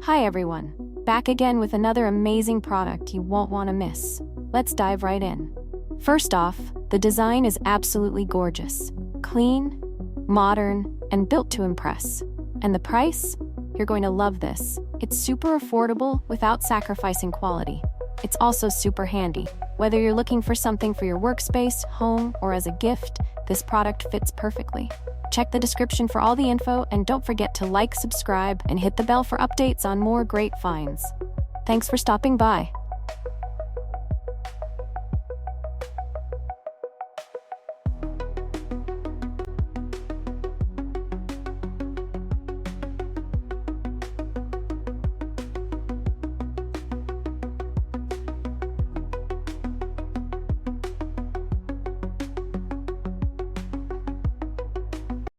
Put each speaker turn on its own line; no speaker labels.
Hi everyone, back again with another amazing product you won't want to miss. Let's dive right in. First off, the design is absolutely gorgeous. Clean, modern, and built to impress. And the price? You're going to love this. It's super affordable without sacrificing quality. It's also super handy. Whether you're looking for something for your workspace, home, or as a gift, this product fits perfectly. Check the description for all the info, and don't forget to like, subscribe, and hit the bell for updates on more great finds. Thanks for stopping by.